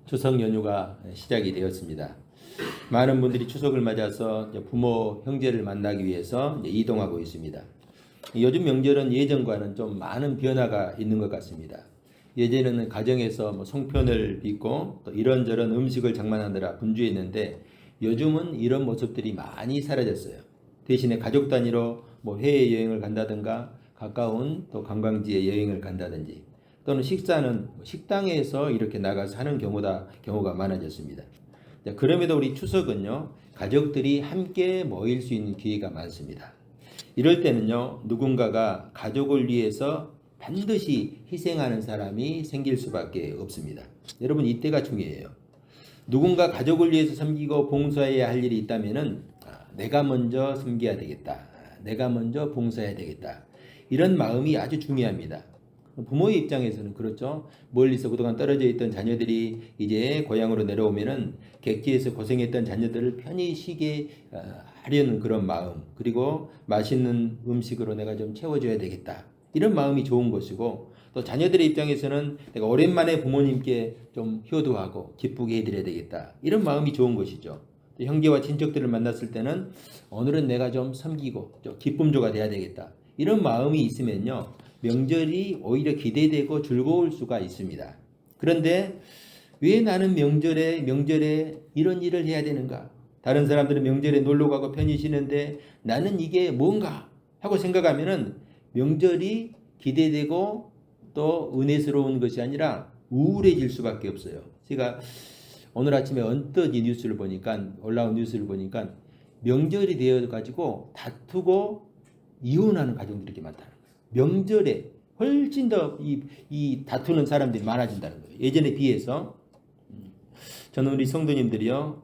추석 연휴가 시작이 되었습니다. 많은 분들이 추석을 맞아서 부모, 형제를 만나기 위해서 이동하고 있습니다. 요즘 명절은 예전과는 좀 많은 변화가 있는 것 같습니다. 예전에는 가정에서 송편을 빚고 또 이런저런 음식을 장만하느라 분주했는데 요즘은 이런 모습들이 많이 사라졌어요. 대신에 가족 단위로 해외여행을 간다든가 가까운 또 관광지에 여행을 간다든지 또는 식사는 식당에서 이렇게 나가서 하는 경우가 많아졌습니다. 그럼에도 우리 추석은요, 가족들이 함께 모일 수 있는 기회가 많습니다. 이럴 때는요, 누군가가 가족을 위해서 반드시 희생하는 사람이 생길 수밖에 없습니다. 여러분, 이때가 중요해요. 누군가 가족을 위해서 섬기고 봉사해야 할 일이 있다면은 내가 먼저 섬겨야 되겠다. 내가 먼저 봉사해야 되겠다. 이런 마음이 아주 중요합니다. 부모의 입장에서는 그렇죠. 멀리서 그동안 떨어져 있던 자녀들이 이제 고향으로 내려오면은 객지에서 고생했던 자녀들을 편히 쉬게 하려는 그런 마음, 그리고 맛있는 음식으로 내가 좀 채워줘야 되겠다. 이런 마음이 좋은 것이고, 또 자녀들의 입장에서는 내가 오랜만에 부모님께 좀 효도하고 기쁘게 해드려야 되겠다. 이런 마음이 좋은 것이죠. 또 형제와 친척들을 만났을 때는 오늘은 내가 좀 섬기고 좀 기쁨조가 돼야 되겠다. 이런 마음이 있으면요, 명절이 오히려 기대되고 즐거울 수가 있습니다. 그런데 왜 나는 명절에 이런 일을 해야 되는가? 다른 사람들은 명절에 놀러 가고 편히 쉬는데 나는 이게 뭔가 하고 생각하면은 명절이 기대되고 또 은혜스러운 것이 아니라 우울해질 수밖에 없어요. 제가 오늘 아침에 언뜻 이 뉴스를 보니까, 올라온 뉴스를 보니까 명절이 되어 가지고 다투고 이혼하는 가정들이 이렇게 많다는 거예요. 명절에 훨씬 더 이 다투는 사람들이 많아진다는 거예요. 예전에 비해서. 저는 우리 성도님들이요,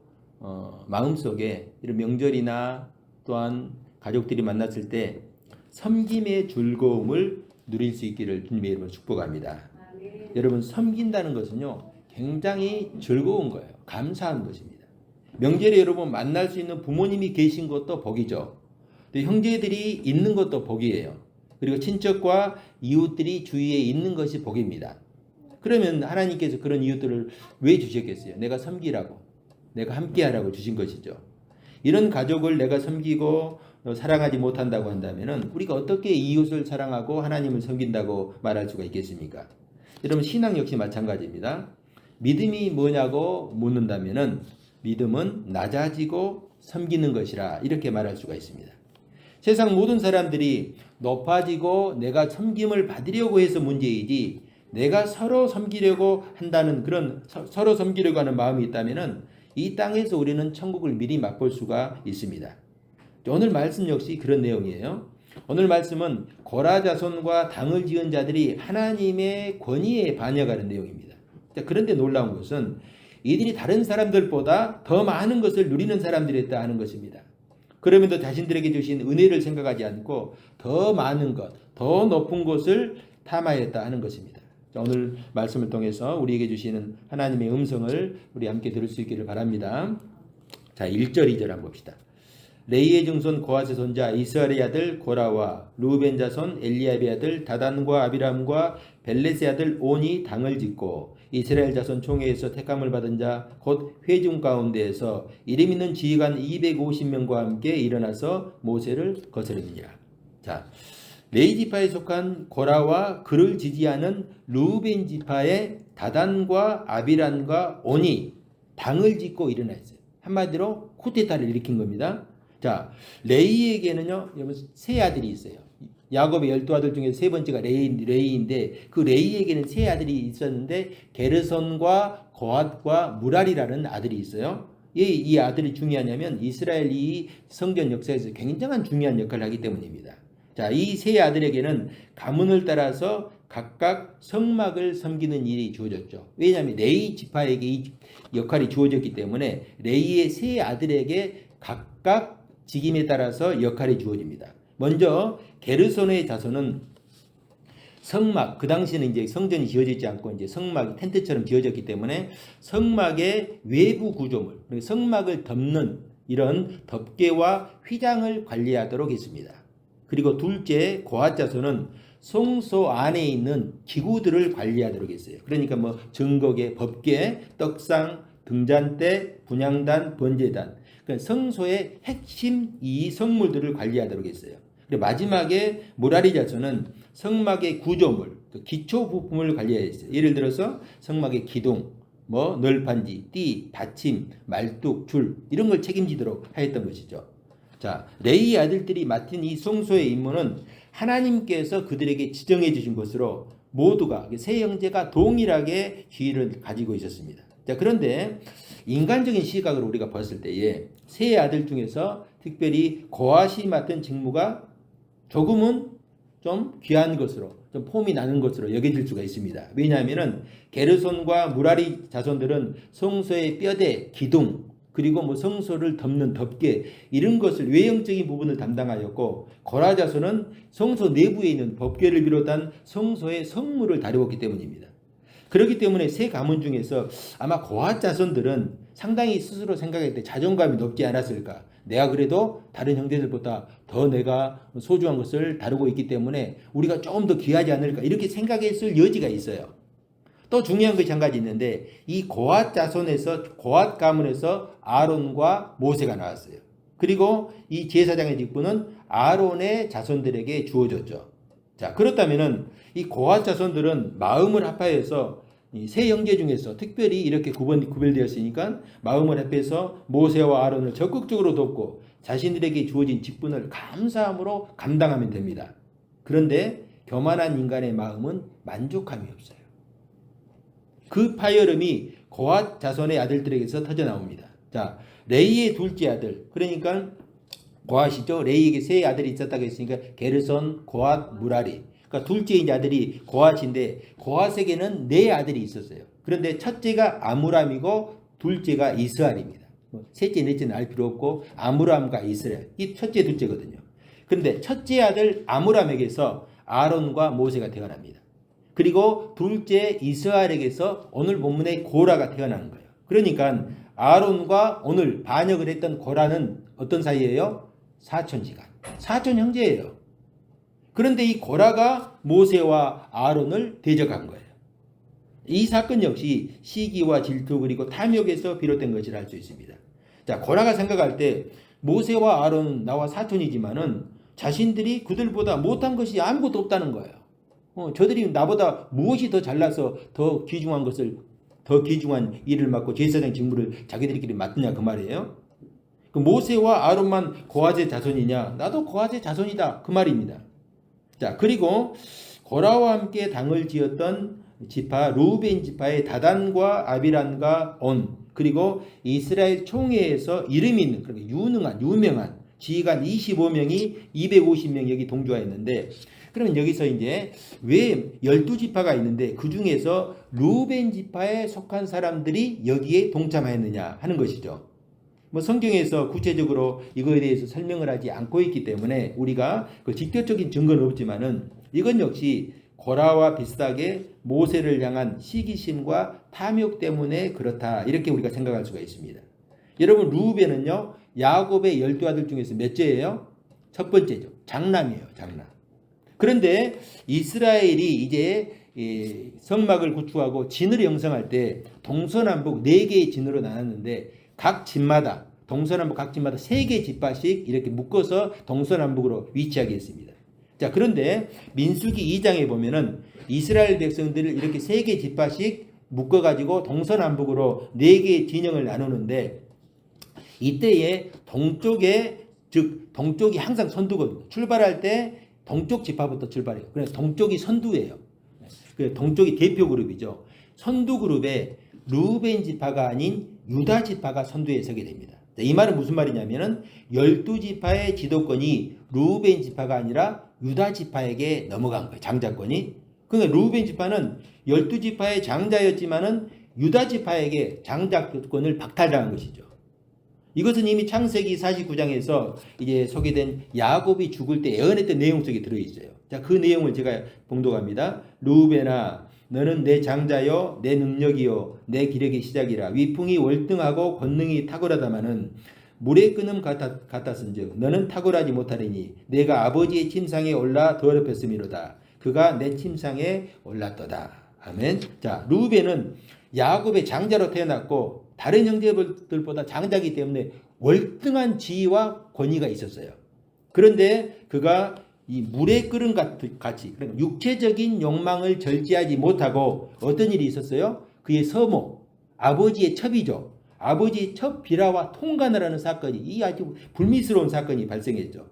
마음속에 이런 명절이나 또한 가족들이 만났을 때 섬김의 즐거움을 누릴 수 있기를 주님의 이름으로 축복합니다. 여러분, 섬긴다는 것은요, 굉장히 즐거운 거예요. 감사한 것입니다. 명절에 여러분 만날 수 있는 부모님이 계신 것도 복이죠. 또 형제들이 있는 것도 복이에요. 그리고 친척과 이웃들이 주위에 있는 것이 복입니다. 그러면 하나님께서 그런 이웃들을 왜 주셨겠어요? 내가 섬기라고, 내가 함께하라고 주신 것이죠. 이런 가족을 내가 섬기고 사랑하지 못한다고 한다면 우리가 어떻게 이웃을 사랑하고 하나님을 섬긴다고 말할 수가 있겠습니까? 여러분, 신앙 역시 마찬가지입니다. 믿음이 뭐냐고 묻는다면 믿음은 낮아지고 섬기는 것이라 이렇게 말할 수가 있습니다. 세상 모든 사람들이 높아지고 내가 섬김을 받으려고 해서 문제이지, 내가 서로 섬기려고 한다는 그런 서로 섬기려고 하는 마음이 있다면 이 땅에서 우리는 천국을 미리 맛볼 수가 있습니다. 오늘 말씀 역시 그런 내용이에요. 오늘 말씀은 고라 자손과 당을 지은 자들이 하나님의 권위에 반역하는 내용입니다. 그런데 놀라운 것은 이들이 다른 사람들보다 더 많은 것을 누리는 사람들이었다 하는 것입니다. 그러면도 자신들에게 주신 은혜를 생각하지 않고 더 많은 것, 더 높은 것을 탐하였다 하는 것입니다. 오늘 말씀을 통해서 우리에게 주시는 하나님의 음성을 우리 함께 들을 수 있기를 바랍니다. 자, 1절 2절 한번 봅시다. 레이의 증손 고핫의 손자 이스라엘의 아들 고라와 루벤 자손 엘리압의 아들 다단과 아비람과 벨렛의 아들 온이 당을 짓고 이스라엘 자손 총회에서 택함을 받은 자 곧 회중 가운데에서 이름 있는 지휘관 250명과 함께 일어나서 모세를 거스르니라. 자, 레위 지파에 속한 고라와 그를 지지하는 루벤 지파의 다단과 아비람과 온이 당을 짓고 일어나 있어요. 한마디로 쿠데타를 일으킨 겁니다. 자, 레이에게는요, 여러분, 세 아들이 있어요. 야곱의 12아들 중에 세 번째가 레이인데 그 레이에게는 세 아들이 있었는데 게르손과 고핫과 무랄이라는 아들이 있어요. 이 아들이 중요하냐면 이스라엘 이 성전 역사에서 굉장한 중요한 역할을 하기 때문입니다. 자, 이 세 아들에게는 가문을 따라서 각각 성막을 섬기는 일이 주어졌죠. 왜냐하면 레이 지파에게 이 역할이 주어졌기 때문에 레이의 세 아들에게 각각 직임에 따라서 역할이 주어집니다. 먼저 게르손의 자손은 성막, 그 당시에는 이제 성전이 지어지지 않고 이제 성막이 텐트처럼 지어졌기 때문에 성막의 외부 구조물, 성막을 덮는 이런 덮개와 휘장을 관리하도록 했습니다. 그리고 둘째 고핫 자손은 성소 안에 있는 기구들을 관리하도록 했어요. 그러니까 뭐 증거계, 법계, 떡상, 등잔대, 분향단, 번제단. 그러니까 성소의 핵심 이 성물들을 관리하도록 했어요. 그리고 마지막에 무라리 자손은 성막의 구조물, 그 기초 부품을 관리했어요. 예를 들어서 성막의 기둥, 뭐 널판지, 띠, 받침, 말뚝, 줄 이런 걸 책임지도록 하였던 것이죠. 자, 레위 아들들이 맡은 이 성소의 임무는 하나님께서 그들에게 지정해 주신 것으로 모두가 세 형제가 동일하게 지위를 가지고 있었습니다. 자, 그런데 인간적인 시각으로 우리가 봤을 때에 세 아들 중에서 특별히 고핫이 맡은 직무가 조금은 좀 귀한 것으로, 좀 폼이 나는 것으로 여겨질 수가 있습니다. 왜냐하면은 게르손과 무라리 자손들은 성소의 뼈대, 기둥, 그리고 뭐 성소를 덮는 덮개 이런 것을 외형적인 부분을 담당하였고, 고라 자손은 성소 내부에 있는 법궤를 비롯한 성소의 성물을 다루었기 때문입니다. 그렇기 때문에 세 가문 중에서 아마 고핫 자손들은 상당히 스스로 생각할 때 자존감이 높지 않았을까. 내가 그래도 다른 형제들보다 더 내가 소중한 것을 다루고 있기 때문에 우리가 조금 더 귀하지 않을까 이렇게 생각했을 여지가 있어요. 또 중요한 것이 한 가지 있는데 이 고핫 자손에서 고핫 가문에서 아론과 모세가 나왔어요. 그리고 이 제사장의 직분은 아론의 자손들에게 주어졌죠. 자, 그렇다면은 이 고핫 자손들은 마음을 합하여서 이 세 형제 중에서 특별히 이렇게 구별되었으니까 마음을 합해서 모세와 아론을 적극적으로 돕고 자신들에게 주어진 직분을 감사함으로 감당하면 됩니다. 그런데 교만한 인간의 마음은 만족함이 없어요. 그 파열음이 고핫 자손의 아들들에게서 터져 나옵니다. 자, 레이의 둘째 아들, 그러니까 고핫이죠. 레이에게 세 아들이 있었다고 했으니까 게르손, 고핫, 무라리. 그러니까 둘째 이제 아들이 고핫인데 고핫에게는 네 아들이 있었어요. 그런데 첫째가 아므람이고 둘째가 이스라엘입니다. 셋째, 넷째는 알 필요 없고 아므람과 이스라엘. 이 첫째, 둘째거든요. 그런데 첫째 아들 아므람에게서 아론과 모세가 태어납니다. 그리고 둘째 이스라엘에게서 오늘 본문의 고라가 태어난 거예요. 그러니까 아론과 오늘 반역을 했던 고라는 어떤 사이예요? 사촌지간. 사촌 형제예요. 그런데 이 고라가 모세와 아론을 대적한 거예요. 이 사건 역시 시기와 질투 그리고 탐욕에서 비롯된 것이라 할 수 있습니다. 자, 고라가 생각할 때 모세와 아론은 나와 사촌이지만은 자신들이 그들보다 못한 것이 아무것도 없다는 거예요. 저들이 나보다 무엇이 더 잘나서 더 귀중한 일을 맡고 제사장 직무를 자기들끼리 맡느냐 그 말이에요. 그 모세와 아론만 고핫의 자손이냐? 나도 고핫의 자손이다 그 말입니다. 자, 그리고 고라와 함께 당을 지었던 지파 루벤 지파의 다단과 아비란과 온, 그리고 이스라엘 총회에서 이름이 있는 그러니까 유명한 지휘관 25명이 250명 여기 동조하였는데, 그러면 여기서 이제 왜 12지파가 있는데 그 중에서 루벤 지파에 속한 사람들이 여기에 동참하였느냐 하는 것이죠. 뭐 성경에서 구체적으로 이거에 대해서 설명을 하지 않고 있기 때문에 우리가 그 직접적인 증거는 없지만은 이건 역시 고라와 비슷하게 모세를 향한 시기심과 탐욕 때문에 그렇다 이렇게 우리가 생각할 수가 있습니다. 여러분, 루벤은요 야곱의 12아들 중에서 몇째예요? 첫 번째죠. 장남이에요. 장남. 그런데 이스라엘이 이제 성막을 구축하고 진을 형성할 때 동서남북 4개의 진으로 나눴는데 각 집마다 동서남북 각 집마다 3개 지파씩 이렇게 묶어서 동서남북으로 위치하게 했습니다. 자, 그런데 민수기 2장에 보면은 이스라엘 백성들을 이렇게 3개 지파씩 묶어가지고 동서남북으로 4개의 진영을 나누는데 이때에 동쪽이 항상 선두거든요. 출발할 때 동쪽 지파부터 출발해요. 그래서 동쪽이 선두예요. 동쪽이 대표 그룹이죠. 선두 그룹에 루벤 지파가 아닌 유다 지파가 선두에 서게 됩니다. 이 말은 무슨 말이냐면은 12지파의 지도권이 루벤 지파가 아니라 유다 지파에게 넘어간 거예요. 장자권이. 그러니까 루벤 지파는 12지파의 장자였지만은 유다 지파에게 장자권을 박탈당한 것이죠. 이것은 이미 창세기 49장에서 이제 소개된 야곱이 죽을 때 애언했던 내용 속에 들어있어요. 자, 그 내용을 제가 봉독합니다. 루벤아, 너는 내 장자요 내 능력이요 내 기력의 시작이라. 위풍이 월등하고 권능이 탁월하다마는 물의 끓음 같았은즉 너는 탁월하지 못하리니 내가 아버지의 침상에 올라 더럽혔음이로다. 그가 내 침상에 올랐도다. 아멘. 자, 르우벤은 야곱의 장자로 태어났고 다른 형제들보다 장자이기 때문에 월등한 지위와 권위가 있었어요. 그런데 그가 이 물의 끓음 같이 그러니까 육체적인 욕망을 절제하지 못하고 어떤 일이 있었어요? 그의 서모, 아버지의 첩이죠. 아버지의 첩 비라와 통간을 하는 사건이 이 아주 불미스러운 사건이 발생했죠.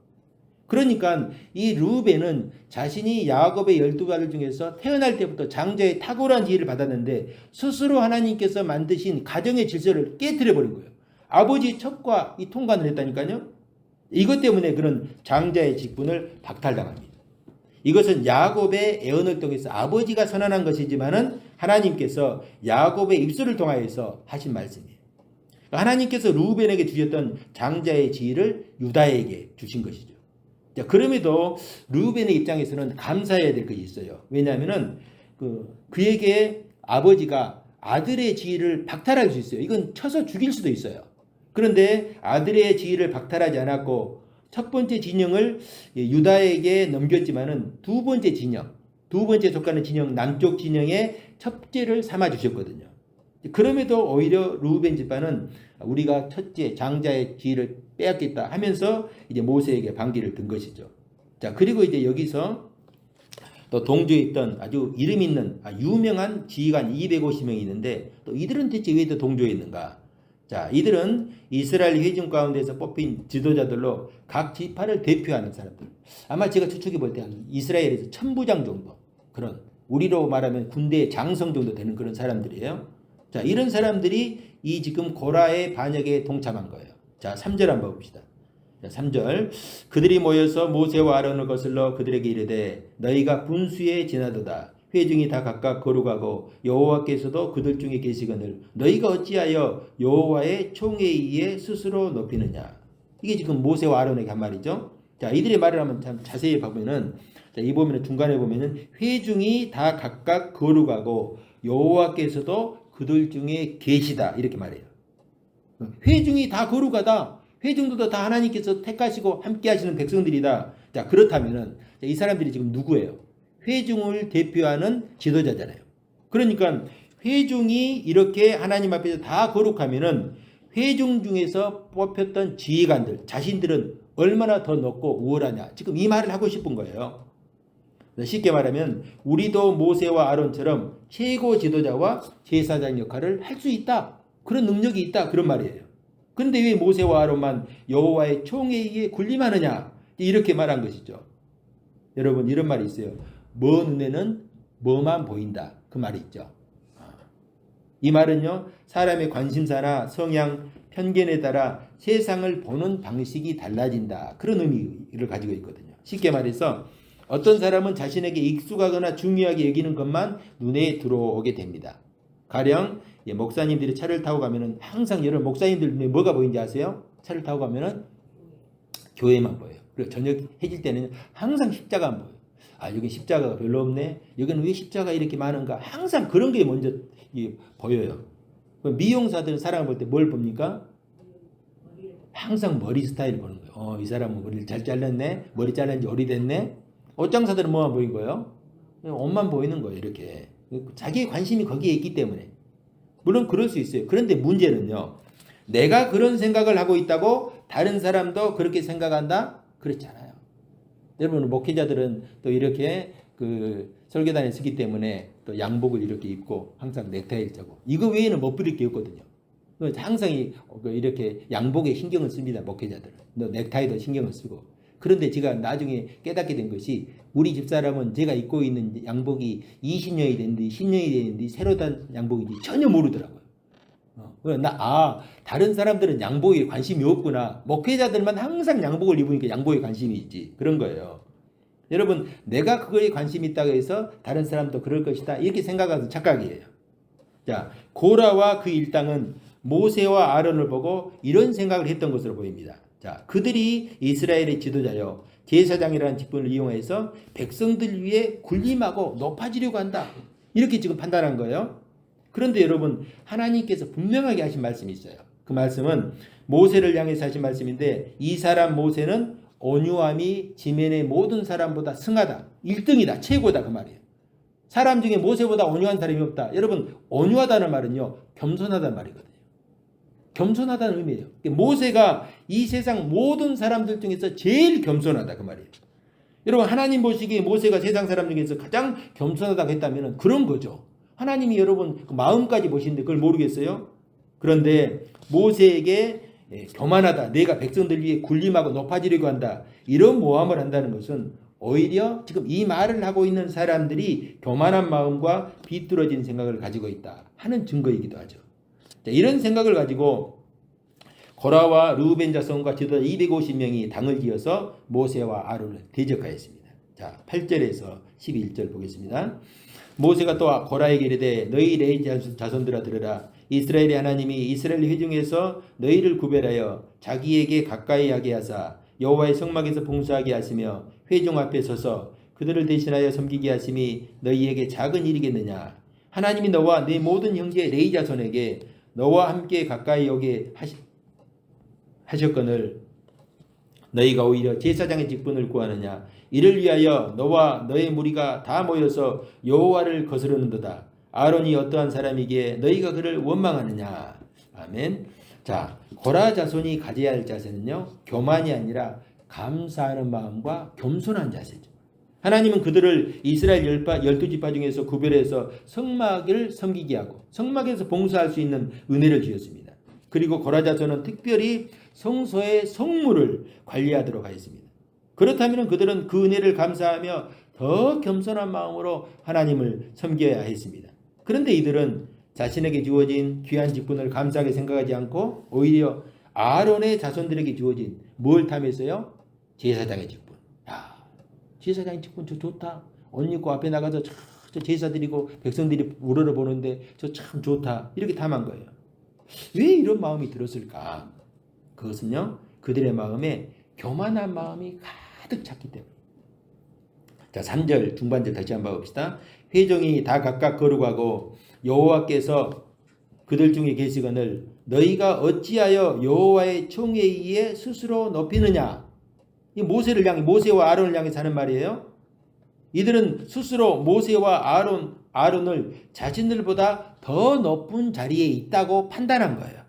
그러니까 이 르우벤은 자신이 야곱의 12아들 중에서 태어날 때부터 장자의 탁월한 지위를 받았는데 스스로 하나님께서 만드신 가정의 질서를 깨뜨려 버린 거예요. 아버지의 첩과 이 통간을 했다니까요. 이것 때문에 그런 장자의 직분을 박탈당합니다. 이것은 야곱의 애언을 통해서 아버지가 선언한 것이지만은 하나님께서 야곱의 입술을 통하여서 하신 말씀이에요. 하나님께서 르우벤에게 주셨던 장자의 지위를 유다에게 주신 것이죠. 자, 그럼에도 르우벤의 입장에서는 감사해야 될 것이 있어요. 왜냐하면은 그에게 아버지가 아들의 지위를 박탈할 수 있어요. 이건 쳐서 죽일 수도 있어요. 그런데 아들의 지위를 박탈하지 않았고 첫 번째 진영을 유다에게 넘겼지만은 두 번째 속하는 진영 남쪽 진영의 첩제를 삼아 주셨거든요. 그럼에도 오히려 르우벤 집안은 우리가 첫째 장자의 지위를 빼앗겠다 하면서 이제 모세에게 반기를 든 것이죠. 자, 그리고 이제 여기서 또 동조에 있던 아주 이름 있는 유명한 지휘관 250명이 있는데 또 이들은 대체 왜 또 동조에 있는가? 자, 이들은 이스라엘 회중 가운데서 뽑힌 지도자들로 각 지파를 대표하는 사람들. 아마 제가 추측해 볼 때 이스라엘에서 천부장 정도 그런 우리로 말하면 군대의 장성 정도 되는 그런 사람들이에요. 자, 이런 사람들이 이 지금 고라의 반역에 동참한 거예요. 자, 3절 한번 봅시다. 자, 3절 그들이 모여서 모세와 아론을 거슬러 그들에게 이르되 너희가 분수에 지나도다. 회중이 다 각각 거룩하고 여호와께서도 그들 중에 계시거늘 너희가 어찌하여 여호와의 총회의에 스스로 높이느냐. 이게 지금 모세와 아론에게 한 말이죠. 자, 이들의 말을 한번 참 자세히 보면은 자, 이 보면은 중간에 보면은 회중이 다 각각 거룩하고 여호와께서도 그들 중에 계시다 이렇게 말해요. 회중이 다 거룩하다. 회중들도 다 하나님께서 택하시고 함께 하시는 백성들이다. 자, 그렇다면은 이 사람들이 지금 누구예요? 회중을 대표하는 지도자잖아요. 그러니까 회중이 이렇게 하나님 앞에서 다 거룩하면은 회중 중에서 뽑혔던 지휘관들 자신들은 얼마나 더 높고 우월하냐. 지금 이 말을 하고 싶은 거예요. 쉽게 말하면 우리도 모세와 아론처럼 최고 지도자와 제사장 역할을 할 수 있다. 그런 능력이 있다. 그런 말이에요. 그런데 왜 모세와 아론만 여호와의 총회의에 군림하느냐. 이렇게 말한 것이죠. 여러분 이런 말이 있어요. 뭐 눈에는 뭐만 보인다. 그 말이 있죠. 이 말은요. 사람의 관심사나 성향, 편견에 따라 세상을 보는 방식이 달라진다. 그런 의미를 가지고 있거든요. 쉽게 말해서 어떤 사람은 자신에게 익숙하거나 중요하게 여기는 것만 눈에 들어오게 됩니다. 가령 목사님들이 차를 타고 가면은 항상 여러분 목사님들 눈에 뭐가 보이는지 아세요? 차를 타고 가면은 교회만 보여요. 그리고 저녁 해질 때는 항상 십자가만 보여요. 아, 여기 십자가가 별로 없네. 여기는 왜 십자가 이렇게 많은가? 항상 그런 게 먼저 보여요. 미용사들은 사람을 볼 때 뭘 봅니까? 항상 머리 스타일을 보는 거예요. 이 사람은 머리를 잘 잘랐네. 머리 잘랐는지 오래됐네. 옷장사들은 뭐만 보인 거예요? 옷만 보이는 거예요. 이렇게. 자기의 관심이 거기에 있기 때문에. 물론 그럴 수 있어요. 그런데 문제는요. 내가 그런 생각을 하고 있다고 다른 사람도 그렇게 생각한다? 그렇지 않아요. 여러분 목회자들은 또 이렇게 설교단에 서기 때문에 또 양복을 이렇게 입고 항상 넥타이를 차고 이거 외에는 못 부릴 게 없거든요. 항상 이렇게 양복에 신경을 씁니다. 목회자들은. 넥타이도 신경을 쓰고. 그런데 제가 나중에 깨닫게 된 것이 우리 집사람은 제가 입고 있는 양복이 20년이 됐는데 10년이 됐는데 새로 단 양복인지 전혀 모르더라고요. 다른 사람들은 양복에 관심이 없구나. 목회자들만 항상 양복을 입으니까 양복에 관심이 있지. 그런 거예요. 여러분 내가 그거에 관심이 있다고 해서 다른 사람도 그럴 것이다. 이렇게 생각하는 착각이에요. 자, 고라와 그 일당은 모세와 아론을 보고 이런 생각을 했던 것으로 보입니다. 자, 그들이 이스라엘의 지도자요 제사장이라는 직분을 이용해서 백성들 위해 군림하고 높아지려고 한다. 이렇게 지금 판단한 거예요. 그런데 여러분 하나님께서 분명하게 하신 말씀이 있어요. 그 말씀은 모세를 향해서 하신 말씀인데 이 사람 모세는 온유함이 지면의 모든 사람보다 승하다. 1등이다. 최고다. 그 말이에요. 사람 중에 모세보다 온유한 사람이 없다. 여러분, 온유하다는 말은요, 겸손하다는 말이거든요. 겸손하다는 의미예요. 모세가 이 세상 모든 사람들 중에서 제일 겸손하다. 그 말이에요. 여러분, 하나님 보시기에 모세가 세상 사람 중에서 가장 겸손하다고 했다면 그런 거죠. 하나님이 여러분 그 마음까지 보시는데 그걸 모르겠어요? 그런데 모세에게 교만하다. 내가 백성들 위해 군림하고 높아지려고 한다. 이런 모함을 한다는 것은 오히려 지금 이 말을 하고 있는 사람들이 교만한 마음과 비뚤어진 생각을 가지고 있다 하는 증거이기도 하죠. 자, 이런 생각을 가지고 고라와 르우벤 자손과 지도자 250명이 당을 지어서 모세와 아론을 대적하였습니다. 자, 8절에서 11절 보겠습니다. 모세가 또 고라에게 이르되 너희 레위 자손들아 들으라. 이스라엘의 하나님이 이스라엘 회중에서 너희를 구별하여 자기에게 가까이 하게 하사 여호와의 성막에서 봉사하게 하시며 회중 앞에 서서 그들을 대신하여 섬기게 하심이 너희에게 작은 일이겠느냐. 하나님이 너와 네 모든 형제 레위 자손에게 너와 함께 가까이 오게 하셨거늘 너희가 오히려 제사장의 직분을 구하느냐. 이를 위하여 너와 너의 무리가 다 모여서 여호와를 거스르는도다. 아론이 어떠한 사람이기에 너희가 그를 원망하느냐. 아멘. 자, 고라 자손이 가져야 할 자세는요, 교만이 아니라 감사하는 마음과 겸손한 자세죠. 하나님은 그들을 이스라엘 12지파 중에서 구별해서 성막을 섬기게 하고 성막에서 봉사할 수 있는 은혜를 주셨습니다. 그리고 고라 자손은 특별히 성소의 성물을 관리하도록 하였습니다. 그렇다면 그들은 그 은혜를 감사하며 더 겸손한 마음으로 하나님을 섬겨야 했습니다. 그런데 이들은 자신에게 주어진 귀한 직분을 감사하게 생각하지 않고 오히려 아론의 자손들에게 주어진 뭘 탐했어요? 제사장의 직분. 야, 제사장의 직분 저 좋다. 옷 입고 앞에 나가서 저 제사 드리고 백성들이 우러러보는데 저 참 좋다. 이렇게 탐한 거예요. 왜 이런 마음이 들었을까? 그것은요, 그들의 마음에 교만한 마음이 가득 찼기 때문에. 자, 3절 중반절 다시 한번 봅시다. 회중이 다 각각 거룩하고 여호와께서 그들 중에 계시거늘 너희가 어찌하여 여호와의 총에 의해 스스로 높이느냐. 이 모세를 향해, 모세와 아론을 향해서 하는 말이에요. 이들은 스스로 모세와 아론을 자신들보다 더 높은 자리에 있다고 판단한 거예요.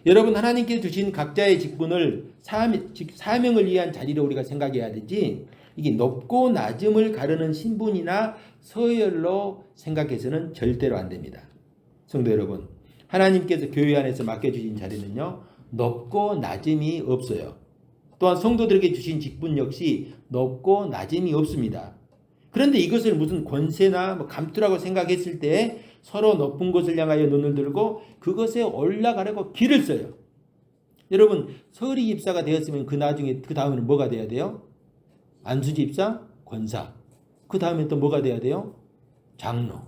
여러분, 하나님께 주신 각자의 직분을 사명을 위한 자리로 우리가 생각해야 되지, 이게 높고 낮음을 가르는 신분이나 서열로 생각해서는 절대로 안 됩니다. 성도 여러분, 하나님께서 교회 안에서 맡겨주신 자리는요, 높고 낮음이 없어요. 또한 성도들에게 주신 직분 역시 높고 낮음이 없습니다. 그런데 이것을 무슨 권세나 감투라고 생각했을 때 서로 높은 곳을 향하여 눈을 들고 그것에 올라가려고 길을 써요. 여러분, 서리 집사가 되었으면 그 다음에는 뭐가 돼야 돼요? 안수 집사, 권사. 그 다음에 또 뭐가 돼야 돼요? 장로.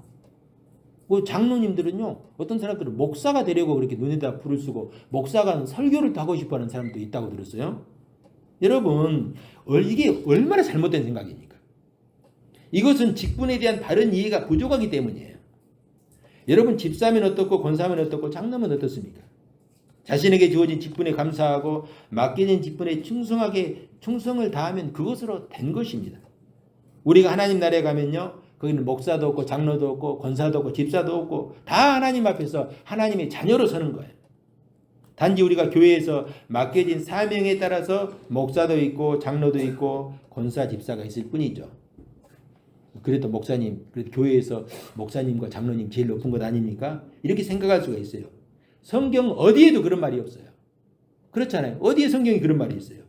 장로님들은요, 어떤 사람들은 목사가 되려고 그렇게 눈에다 불을 쓰고 목사가 설교를 하고 싶어하는 사람도 있다고 들었어요. 여러분, 이게 얼마나 잘못된 생각입니까? 이것은 직분에 대한 바른 이해가 부족하기 때문이에요. 여러분, 집사면 어떻고 권사면 어떻고 장로면 어떻습니까? 자신에게 주어진 직분에 감사하고 맡겨진 직분에 충성을 다하면 그것으로 된 것입니다. 우리가 하나님 나라에 가면요, 거기는 목사도 없고 장로도 없고 권사도 없고 집사도 없고 다 하나님 앞에서 하나님의 자녀로 서는 거예요. 단지 우리가 교회에서 맡겨진 사명에 따라서 목사도 있고 장로도 있고 권사 집사가 있을 뿐이죠. 그래도 목사님, 그래도 교회에서 목사님과 장로님 제일 높은 것 아닙니까? 이렇게 생각할 수가 있어요. 성경 어디에도 그런 말이 없어요. 그렇잖아요. 어디에 성경이 그런 말이 있어요?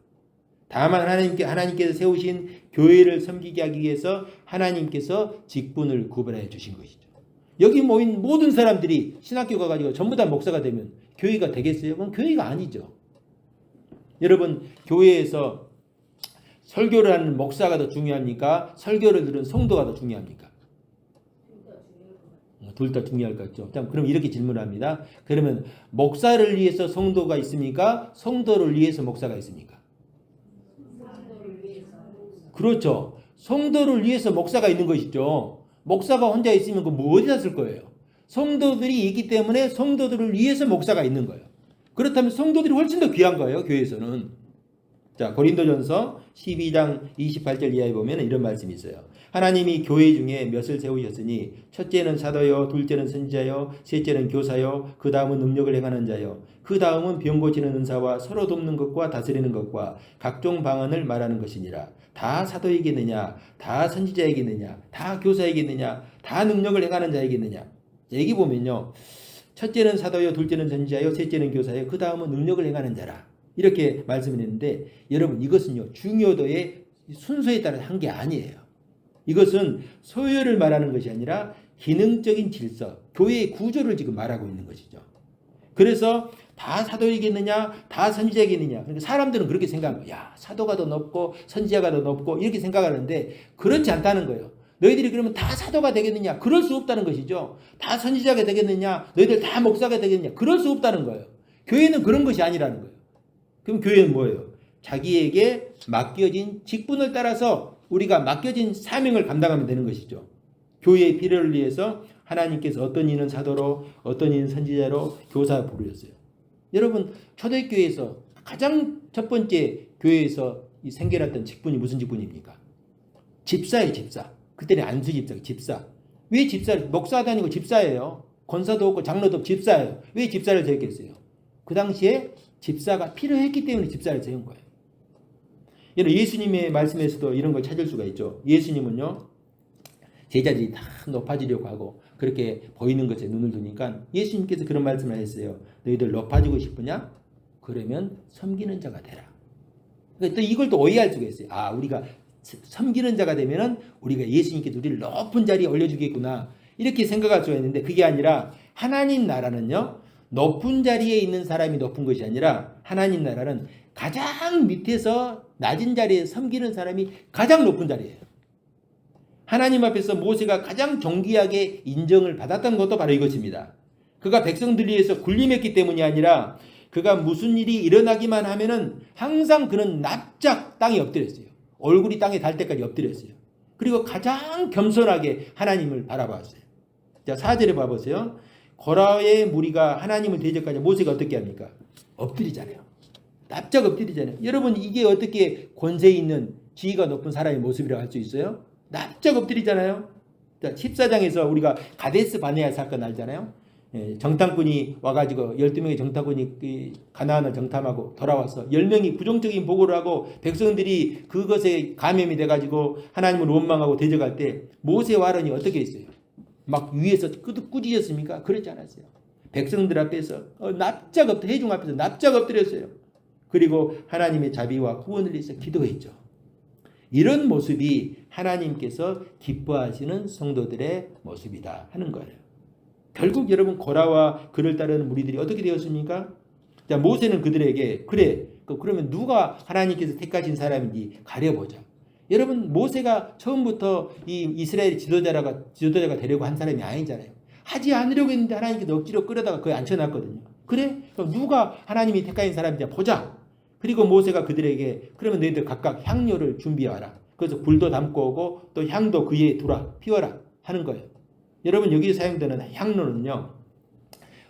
다만 하나님께서 세우신 교회를 섬기게 하기 위해서 하나님께서 직분을 구별해 주신 것이죠. 여기 모인 모든 사람들이 신학교 가가지고 전부 다 목사가 되면 교회가 되겠어요? 그럼 교회가 아니죠. 여러분, 교회에서 설교를 하는 목사가 더 중요합니까? 설교를 들은 성도가 더 중요합니까? 둘 다 중요할 것 같죠. 그럼 이렇게 질문합니다. 그러면 목사를 위해서 성도가 있습니까? 성도를 위해서 목사가 있습니까? 그렇죠. 성도를 위해서 목사가 있는 것이죠. 목사가 혼자 있으면 그 뭐 어디다 쓸 거예요? 성도들이 있기 때문에 성도들을 위해서 목사가 있는 거예요. 그렇다면 성도들이 훨씬 더 귀한 거예요, 교회에서는. 자, 고린도전서 12장 28절 이하에 보면 이런 말씀이 있어요. 하나님이 교회 중에 몇을 세우셨으니 첫째는 사도요, 둘째는 선지자요, 셋째는 교사요, 그 다음은 능력을 행하는 자요, 그 다음은 병 고치는 은사와 서로 돕는 것과 다스리는 것과 각종 방언을 말하는 것이니라. 다 사도이겠느냐, 다 선지자이겠느냐, 다 교사이겠느냐, 다 능력을 행하는 자이겠느냐. 여기 보면요, 첫째는 사도요, 둘째는 선지자요, 셋째는 교사요, 그 다음은 능력을 행하는 자라. 이렇게 말씀을 했는데, 여러분 이것은요, 중요도의 순서에 따라 한 게 아니에요. 이것은 소요를 말하는 것이 아니라 기능적인 질서, 교회의 구조를 지금 말하고 있는 것이죠. 그래서 다 사도이겠느냐, 다 선지자이겠느냐. 그러니까 사람들은 그렇게 생각합니다. 야, 사도가 더 높고 선지자가 더 높고 이렇게 생각하는데 그렇지 않다는 거예요. 너희들이 그러면 다 사도가 되겠느냐? 그럴 수 없다는 것이죠. 다 선지자가 되겠느냐? 너희들 다 목사가 되겠느냐? 그럴 수 없다는 거예요. 교회는 그런 것이 아니라는 거예요. 그럼 교회는 뭐예요? 자기에게 맡겨진 직분을 따라서 우리가 맡겨진 사명을 감당하면 되는 것이죠. 교회의 필요를 위해서 하나님께서 어떤 이는 사도로, 어떤 이는 선지자로, 교사 부르셨어요. 여러분, 초대교회에서 가장 첫 번째 교회에서 생겨났던 직분이 무슨 직분입니까? 집사예요, 집사. 그때는 안수 집사, 집사. 왜 집사? 목사도 아니고 집사예요. 권사도 없고 장로도 없고 집사예요. 왜 집사를 세웠겠어요? 그 당시에 집사가 필요했기 때문에 집사를 세운 거예요. 여러분, 예수님의 말씀에서도 이런 걸 찾을 수가 있죠. 예수님은요, 제자들이 다 높아지려고 하고 그렇게 보이는 것에 눈을 두니까 예수님께서 그런 말씀을 했어요. 너희들 높아지고 싶으냐? 그러면 섬기는 자가 되라. 그러니까 또 이걸 또 오해할 수가 있어요. 아, 우리가 섬기는 자가 되면은 우리가 예수님께서 우리를 높은 자리에 올려주겠구나. 이렇게 생각할 수가 있는데 그게 아니라 하나님 나라는요, 높은 자리에 있는 사람이 높은 것이 아니라 하나님 나라는 가장 밑에서 낮은 자리에 섬기는 사람이 가장 높은 자리예요. 하나님 앞에서 모세가 가장 존귀하게 인정을 받았던 것도 바로 이것입니다. 그가 백성들 위해서 군림했기 때문이 아니라 그가 무슨 일이 일어나기만 하면은 항상 그는 납작 땅에 엎드렸어요. 얼굴이 땅에 닿을 때까지 엎드렸어요. 그리고 가장 겸손하게 하나님을 바라봤어요. 자, 4절에 봐보세요. 고라의 무리가 하나님을 대적하자 모세가 어떻게 합니까? 엎드리잖아요. 납작 엎드리잖아요. 여러분, 이게 어떻게 권세 있는 지위가 높은 사람의 모습이라고 할 수 있어요? 납작 엎드리잖아요. 자, 14장에서 우리가 가데스 바네아 사건 알잖아요. 정탐꾼이 와가지고 12명의 정탐꾼이 가나안을 정탐하고 돌아와서 10명이 부정적인 보고를 하고 백성들이 그것에 감염이 돼가지고 하나님을 원망하고 대적할 때 모세와 아론이 어떻게 했어요? 막 위에서 꾸짖었습니까? 그렇지 않았어요. 백성들 앞에서 납작 엎드려, 회중 앞에서 납작 엎드렸어요. 그리고 하나님의 자비와 구원을 위해서 기도했죠. 이런 모습이 하나님께서 기뻐하시는 성도들의 모습이다 하는 거예요. 결국 여러분, 고라와 그를 따르는 무리들이 어떻게 되었습니까? 자, 모세는 그들에게 그래, 그러면 누가 하나님께서 택하신 사람인지 가려보자. 여러분, 모세가 처음부터 이 이스라엘 지도자가 되려고 한 사람이 아니잖아요. 하지 않으려고 했는데 하나님께서 억지로 끌어다가 거기 앉혀놨거든요. 그래? 그럼 누가 하나님이 택하신 사람인지 보자. 그리고 모세가 그들에게 그러면 너희들 각각 향료를 준비하라. 그래서 불도 담고 오고 또 향도 그에 두라, 피워라 하는 거예요. 여러분, 여기 사용되는 향로는요,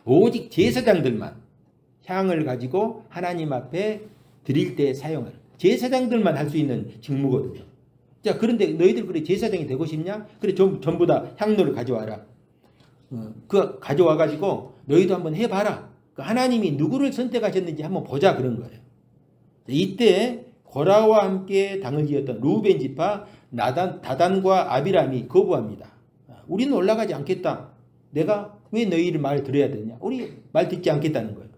오직 제사장들만 향을 가지고 하나님 앞에 드릴 때 사용을, 제사장들만 할 수 있는 직무거든요. 자, 그런데 너희들 그래 제사장이 되고 싶냐? 그래, 전부 다 향로를 가져와라. 그 가져와 가지고 너희도 한번 해봐라. 하나님이 누구를 선택하셨는지 한번 보자, 그런 거예요. 이때 고라와 함께 당을 지었던 루벤 지파 다단과 아비람이 거부합니다. 우리는 올라가지 않겠다. 내가 왜 너희를 말 들어야 되냐? 우리 말 듣지 않겠다는 거예요.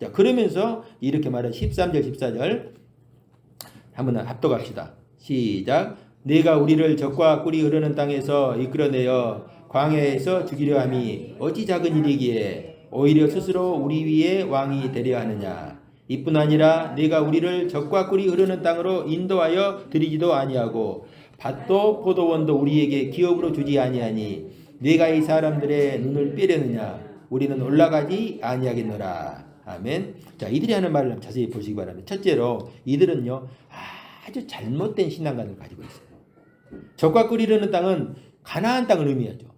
자, 그러면서 이렇게 말한 13절 14절 한번 합독합시다. 시작. 내가 우리를 적과 꿀이 흐르는 땅에서 이끌어내어 광야에서 죽이려 함이 어찌 작은 일이기에 오히려 스스로 우리 위에 왕이 되려 하느냐. 이뿐 아니라 내가 우리를 적과 꿀이 흐르는 땅으로 인도하여 드리지도 아니하고 밭도 포도원도 우리에게 기업으로 주지 아니하니 내가 이 사람들의 눈을 빼려느냐. 우리는 올라가지 아니하겠노라. 아멘. 자, 이들이 하는 말을 자세히 보시기 바랍니다. 첫째로 이들은요, 아주 잘못된 신앙관을 가지고 있어요. 적과 꿀이 흐르는 땅은 가나안 땅을 의미하죠.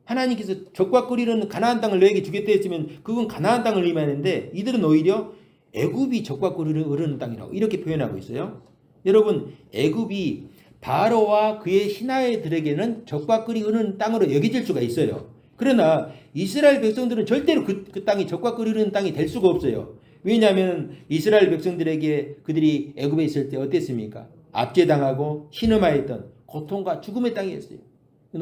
하나님께서 적과 꿀이 흐르는 가나안 땅을 너에게 주겠다 했으면 그건 가나안 땅을 의미하는데 이들은 오히려 애굽이 젖과 꿀이 흐르는 땅이라고 이렇게 표현하고 있어요. 여러분, 애굽이 바로와 그의 신하들에게는 젖과 꿀이 흐르는 땅으로 여겨질 수가 있어요. 그러나 이스라엘 백성들은 절대로 그 땅이 젖과 꿀이 흐르는 땅이 될 수가 없어요. 왜냐하면 이스라엘 백성들에게 그들이 애굽에 있을 때 어땠습니까? 압제당하고 신음하였던 고통과 죽음의 땅이었어요.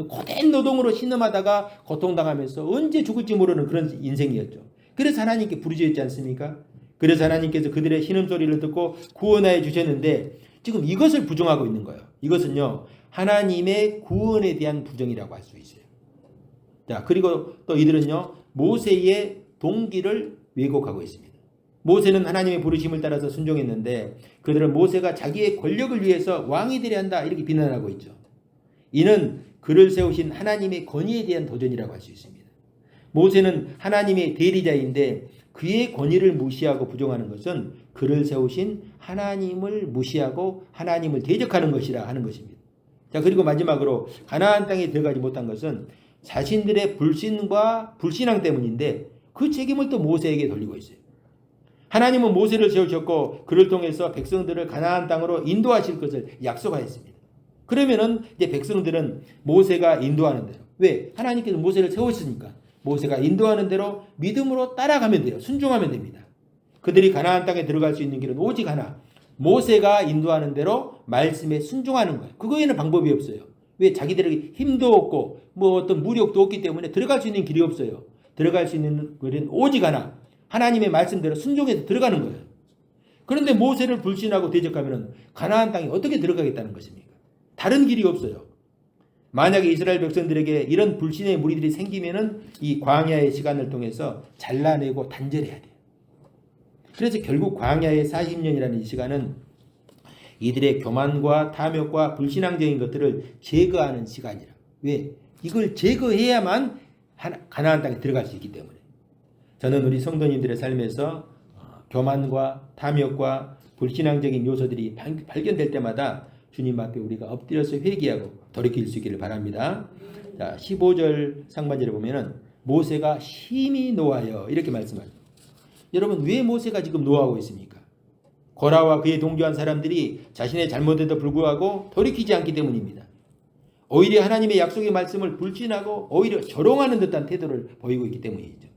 고된 노동으로 신음하다가 고통당하면서 언제 죽을지 모르는 그런 인생이었죠. 그래서 하나님께 부르짖었지 않습니까? 그래서 하나님께서 그들의 신음소리를 듣고 구원하여 주셨는데 지금 이것을 부정하고 있는 거예요. 이것은요, 하나님의 구원에 대한 부정이라고 할 수 있어요. 자, 그리고 또 이들은요, 모세의 동기를 왜곡하고 있습니다. 모세는 하나님의 부르심을 따라서 순종했는데 그들은 모세가 자기의 권력을 위해서 왕이 되려 한다 이렇게 비난하고 있죠. 이는 그를 세우신 하나님의 권위에 대한 도전이라고 할 수 있습니다. 모세는 하나님의 대리자인데 그의 권위를 무시하고 부정하는 것은 그를 세우신 하나님을 무시하고 하나님을 대적하는 것이라 하는 것입니다. 자, 그리고 마지막으로 가나안 땅에 들어가지 못한 것은 자신들의 불신과 불신앙 때문인데 그 책임을 또 모세에게 돌리고 있어요. 하나님은 모세를 세우셨고 그를 통해서 백성들을 가나안 땅으로 인도하실 것을 약속하였습니다. 그러면은 이제 백성들은 모세가 인도하는 대로, 왜? 하나님께서 모세를 세우셨으니까 모세가 인도하는 대로 믿음으로 따라가면 돼요. 순종하면 됩니다. 그들이 가나안 땅에 들어갈 수 있는 길은 오직 하나, 모세가 인도하는 대로 말씀에 순종하는 거예요. 그거에는 방법이 없어요. 왜? 자기들에게 힘도 없고 뭐 어떤 무력도 없기 때문에 들어갈 수 있는 길이 없어요. 들어갈 수 있는 길은 오직 하나, 하나님의 말씀대로 순종해서 들어가는 거예요. 그런데 모세를 불신하고 대적하면 가나안 땅에 어떻게 들어가겠다는 것입니까? 다른 길이 없어요. 만약에 이스라엘 백성들에게 이런 불신의 무리들이 생기면은 이 광야의 시간을 통해서 잘라내고 단절해야 돼요. 그래서 결국 광야의 40년이라는 이 시간은 이들의 교만과 탐욕과 불신앙적인 것들을 제거하는 시간이라. 왜? 이걸 제거해야만 가나안 땅에 들어갈 수 있기 때문에. 저는 우리 성도님들의 삶에서 교만과 탐욕과 불신앙적인 요소들이 발견될 때마다 주님 앞에 우리가 엎드려서 회개하고 돌이킬 수 있기를 바랍니다. 자, 15절 상반절에 보면은 모세가 심히 노하여 이렇게 말씀합니다. 여러분, 왜 모세가 지금 노하고 있습니까? 고라와 그의 동조한 사람들이 자신의 잘못에도 불구하고 돌이키지 않기 때문입니다. 오히려 하나님의 약속의 말씀을 불신하고 오히려 조롱하는 듯한 태도를 보이고 있기 때문이죠.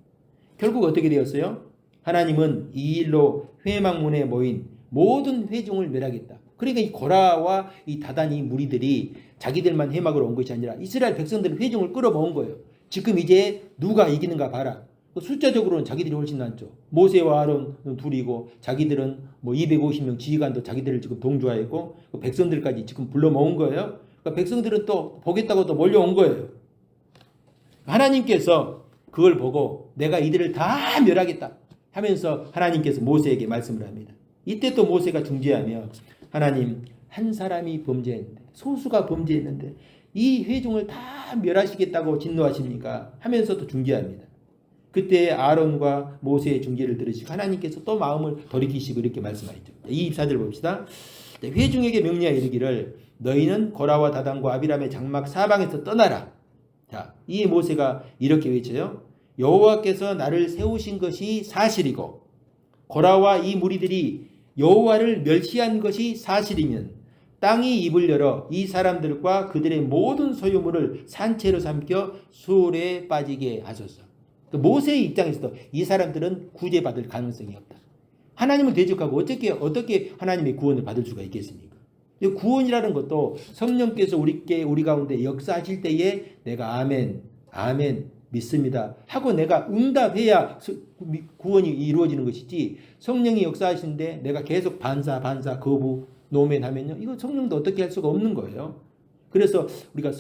결국 어떻게 되었어요? 하나님은 이 일로 회막문에 모인 모든 회중을 멸하겠다. 그러니까 이 고라와 이 다단이 무리들이 자기들만 회막으로 온 것이 아니라 이스라엘 백성들은 회중을 끌어모은 거예요. 지금 이제 누가 이기는가 봐라. 숫자적으로는 자기들이 훨씬 많죠. 모세와 아론은 둘이고 자기들은 뭐 250명 지휘관도 자기들을 지금 동조하였고 백성들까지 지금 불러 모은 거예요. 그러니까 백성들은 또 보겠다고 또 몰려온 거예요. 하나님께서 그걸 보고 내가 이들을 다 멸하겠다 하면서 하나님께서 모세에게 말씀을 합니다. 이때 또 모세가 중재하며 하나님, 한 사람이 범죄했는데, 소수가 범죄했는데 이 회중을 다 멸하시겠다고 진노하십니까? 하면서 또 중재합니다. 그때 아론과 모세의 중재를 들으시고 하나님께서 또 마음을 돌이키시고 이렇게 말씀하시죠. 24절 봅시다. 회중에게 명령하여 이르기를 너희는 고라와 다단과 아비람의 장막 사방에서 떠나라. 자, 이 모세가 이렇게 외쳐요. 여호와께서 나를 세우신 것이 사실이고 고라와 이 무리들이 여호와를 멸시한 것이 사실이면 땅이 입을 열어 이 사람들과 그들의 모든 소유물을 산채로 삼켜 수월에 빠지게 하소서. 모세의 입장에서도 이 사람들은 구제받을 가능성이 없다. 하나님을 대적하고 어떻게 하나님의 구원을 받을 수가 있겠습니까? 구원이라는 것도 성령께서 우리 가운데 역사하실 때에 내가 아멘 믿습니다 하고 내가 응답해야 구원이 이루어지는 것이지, 성령이 역사하시는데 내가 계속 반사 거부 노면하면요, 이거 성령도 어떻게 할 수가 없는 거예요. 그래서 우리가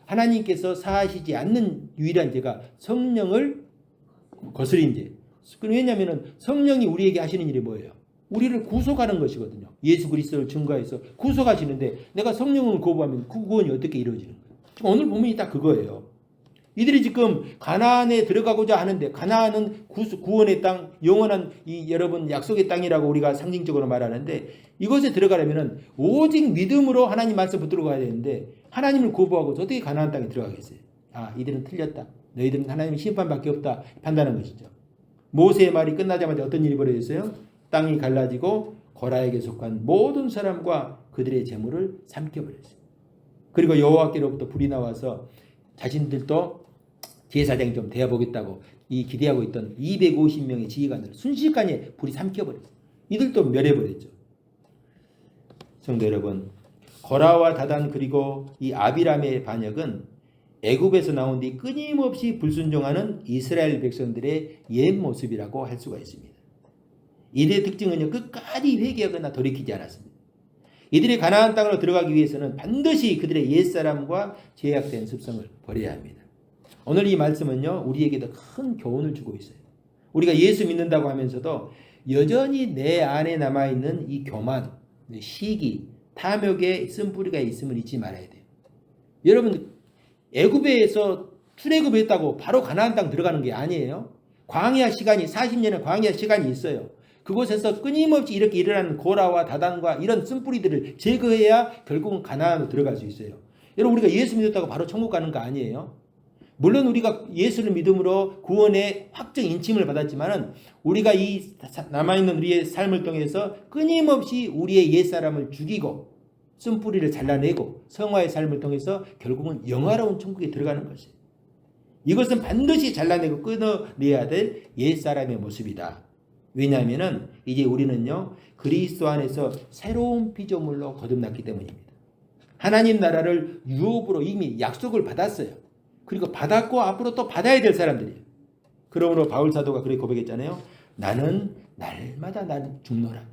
하나님께서 사하시지 않는 유일한 죄가 성령을 거스린 죄. 왜냐하면 성령이 우리에게 하시는 일이 뭐예요? 우리를 구속하는 것이거든요. 예수 그리스도를 증거해서 구속하시는데 내가 성령을 거부하면 그 구원이 어떻게 이루어지는 거예요? 지금 오늘 본문이 딱 그거예요. 이들이 지금 가나안에 들어가고자 하는데, 가나안은 구원의 땅, 영원한 여러분 약속의 땅이라고 우리가 상징적으로 말하는데, 이것에 들어가려면 오직 믿음으로 하나님 말씀 붙들어 가야 되는데 하나님을 거부하고 어떻게 가나안 땅에 들어가겠어요? 아, 이들은 틀렸다. 너희들은 하나님의 심판밖에 없다 판단한 것이죠. 모세의 말이 끝나자마자 어떤 일이 벌어졌어요? 땅이 갈라지고 고라에게 속한 모든 사람과 그들의 재물을 삼켜버렸어요. 그리고 여호와께로부터 불이 나와서 자신들도 제사장이 좀 되어보겠다고 이 기대하고 있던 250명의 지휘관을 순식간에 불이 삼켜버렸어요. 이들도 멸해버렸죠. 성도 여러분, 고라와 다단 그리고 이 아비람의 반역은 애굽에서 나온 뒤 끊임없이 불순종하는 이스라엘 백성들의 옛 모습이라고 할 수가 있습니다. 이들의 특징은요, 끝까지 회개하거나 돌이키지 않았습니다. 이들이 가나안 땅으로 들어가기 위해서는 반드시 그들의 옛사람과 죄악된 습성을 버려야 합니다. 오늘 이 말씀은요, 우리에게도 큰 교훈을 주고 있어요. 우리가 예수 믿는다고 하면서도 여전히 내 안에 남아있는 이 교만, 시기, 탐욕의 쓴뿌리가 있음을 잊지 말아야 돼요. 여러분, 애굽에서 출애굽했다고 바로 가나안 땅 들어가는 게 아니에요. 광야 시간이 40년의 광야 시간이 있어요. 그곳에서 끊임없이 이렇게 일어나는 고라와 다단과 이런 쓴뿌리들을 제거해야 결국은 가나안으로 들어갈 수 있어요. 여러분, 우리가 예수 믿었다고 바로 천국 가는 거 아니에요. 물론 우리가 예수를 믿음으로 구원의 확정 인침을 받았지만은 우리가 이 남아있는 우리의 삶을 통해서 끊임없이 우리의 옛사람을 죽이고 쓴뿌리를 잘라내고 성화의 삶을 통해서 결국은 영화로운 천국에 들어가는 것이에요. 이것은 반드시 잘라내고 끊어내야 될 옛사람의 모습이다. 왜냐하면 이제 우리는요, 그리스도 안에서 새로운 피조물로 거듭났기 때문입니다. 하나님 나라를 유업으로 이미 약속을 받았어요. 그리고 받았고 앞으로 또 받아야 될 사람들이에요. 그러므로 바울 사도가 그렇게 고백했잖아요. 나는 날마다 난 죽노라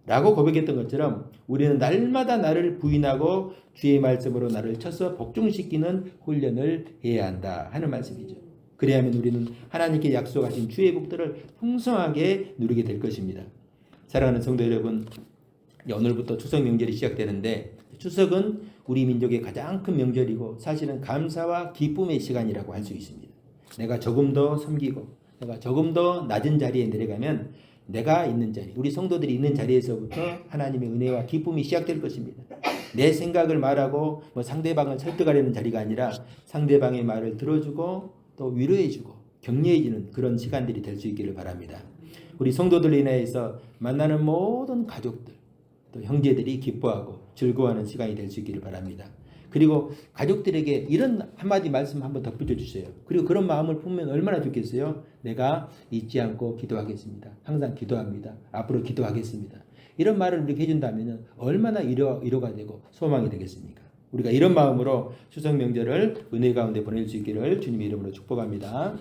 라고 고백했던 것처럼 우리는 날마다 나를 부인하고 주의 말씀으로 나를 쳐서 복종시키는 훈련을 해야 한다 하는 말씀이죠. 그래야만 우리는 하나님께 약속하신 주의 복들을 풍성하게 누리게 될 것입니다. 사랑하는 성도 여러분, 오늘부터 추석 명절이 시작되는데 추석은 우리 민족의 가장 큰 명절이고 사실은 감사와 기쁨의 시간이라고 할 수 있습니다. 내가 조금 더 섬기고 내가 조금 더 낮은 자리에 내려가면 내가 있는 자리, 우리 성도들이 있는 자리에서부터 하나님의 은혜와 기쁨이 시작될 것입니다. 내 생각을 말하고 상대방을 설득하려는 자리가 아니라 상대방의 말을 들어주고 또 위로해주고 격려해주는 그런 시간들이 될 수 있기를 바랍니다. 우리 성도들로 인해서 만나는 모든 가족들 또 형제들이 기뻐하고 즐거워하는 시간이 될 수 있기를 바랍니다. 그리고 가족들에게 이런 한마디 말씀 한번 덧붙여 주세요. 그리고 그런 마음을 품으면 얼마나 좋겠어요. 내가 잊지 않고 기도하겠습니다. 항상 기도합니다. 앞으로 기도하겠습니다. 이런 말을 우리가 해준다면 얼마나 위로가 되고 소망이 되겠습니까? 우리가 이런 마음으로 추석 명절을 은혜 가운데 보낼 수 있기를 주님의 이름으로 축복합니다.